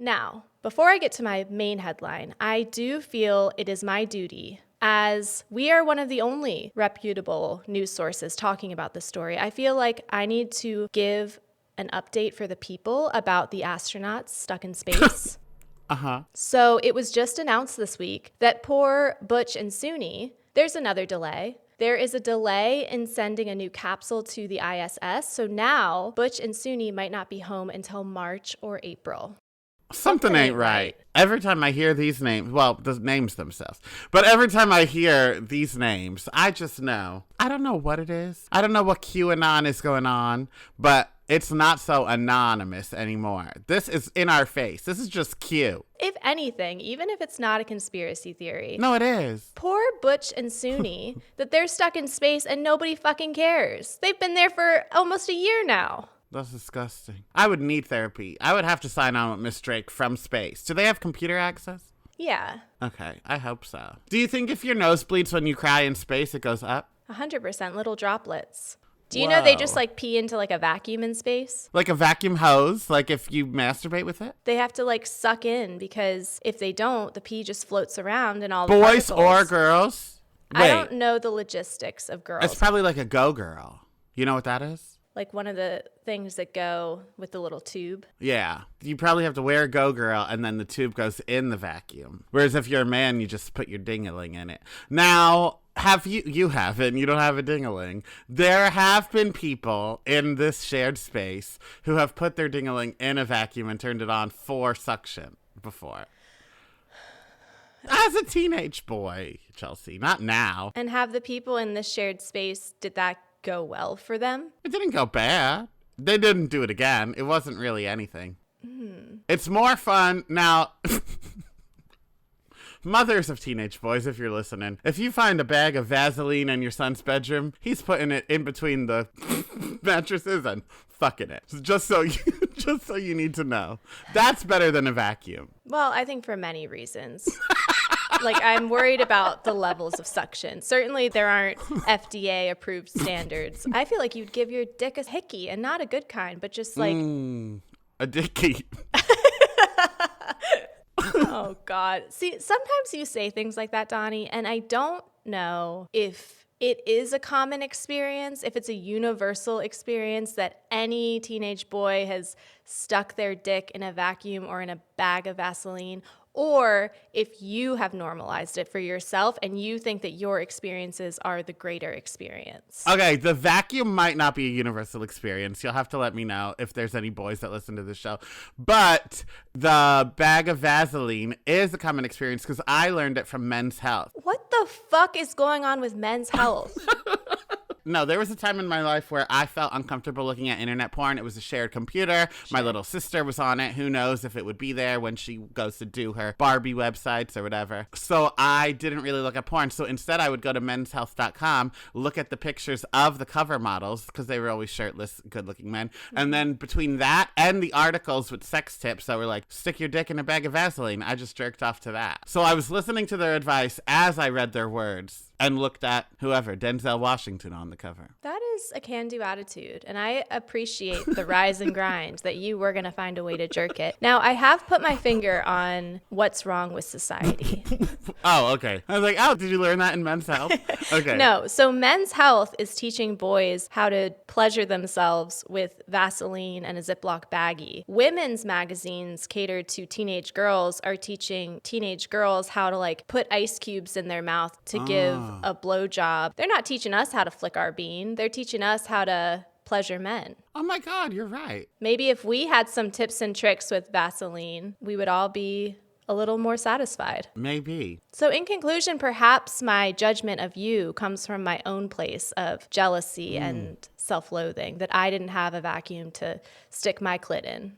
Now, before I get to my main headline, I do feel it is my duty, as we are one of the only reputable news sources talking about this story. I feel like I need to give an update for the people about the astronauts stuck in space. So it was just announced this week that poor Butch and Suni, there's another delay. There is a delay in sending a new capsule to the ISS. So now Butch and Suni might not be home until March or April. Something ain't right. Every time I hear these names, well, the names themselves, but every time I hear these names, I just know. I don't know what it is. I don't know what QAnon is going on, but it's not so anonymous anymore. This is in our face. This is just Q. If anything, even if it's not a conspiracy theory. No, it is. Poor Butch and Suni, that they're stuck in space and nobody fucking cares. They've been there for almost a year now. That's disgusting. I would need therapy. I would have to sign on with Miss Drake from space. Do they have computer access? Yeah. Okay, I hope so. Do you think if your nose bleeds when you cry in space, it goes up? 100% little droplets. Do you know they just like pee into like a vacuum in space? Like a vacuum hose? Like if you masturbate with it? They have to like suck in, because if they don't, the pee just floats around and all the Boys particles. or girls? Wait. I don't know the logistics of girls. It's probably like a Go Girl. You know what that is? Like one of the things that go with the little tube. Yeah. You probably have to wear a Go Girl and then the tube goes in the vacuum. Whereas if you're a man, you just put your ding-a-ling in it. Now, you haven't, you don't have a ding-a-ling. There have been people in this shared space who have put their ding-a-ling in a vacuum and turned it on for suction before. As a teenage boy, Chelsea, not now. And have the people in this shared space, did that go well for them? It didn't go bad. They didn't do it again. It wasn't really anything. It's more fun now. Mothers of teenage boys, if you're listening, if you find a bag of Vaseline in your son's bedroom, he's putting it in between the mattresses and fucking it. Just so you need to know. That's better than a vacuum. Well, I think for many reasons. Like, I'm worried about the levels of suction. Certainly, there aren't FDA-approved standards. I feel like you'd give your dick a hickey, and not a good kind, but just like... a dicky. Oh, God. See, sometimes you say things like that, Donnie, and I don't know if it is a common experience, if it's a universal experience that any teenage boy has stuck their dick in a vacuum or in a bag of Vaseline, or if you have normalized it for yourself and you think that your experiences are the greater experience. Okay, the vacuum might not be a universal experience. You'll have to let me know if there's any boys that listen to this show. But the bag of Vaseline is a common experience because I learned it from Men's Health. What the fuck is going on with Men's Health? No, there was a time in my life where I felt uncomfortable looking at internet porn. It was a shared computer. My little sister was on it. Who knows if it would be there when she goes to do her Barbie websites or whatever. So I didn't really look at porn. So instead, I would go to menshealth.com, look at the pictures of the cover models, because they were always shirtless, good-looking men. And then between that and the articles with sex tips that were like, stick your dick in a bag of Vaseline, I just jerked off to that. So I was listening to their advice as I read their words. And looked at whoever, Denzel Washington on the cover. That is a can-do attitude, and I appreciate the rise and grind that you were going to find a way to jerk it. Now, I have put my finger on what's wrong with society. Oh, okay. I was like, oh, did you learn that in Men's Health? Okay. No, so Men's Health is teaching boys how to pleasure themselves with Vaseline and a Ziploc baggie. Women's magazines catered to teenage girls are teaching teenage girls how to like put ice cubes in their mouth to give a blowjob. They're not teaching us how to flick our bean. They're teaching us how to pleasure men. Oh my God, you're right. Maybe if we had some tips and tricks with Vaseline, we would all be a little more satisfied. Maybe. So in conclusion, perhaps my judgment of you comes from my own place of jealousy and self-loathing, that I didn't have a vacuum to stick my clit in.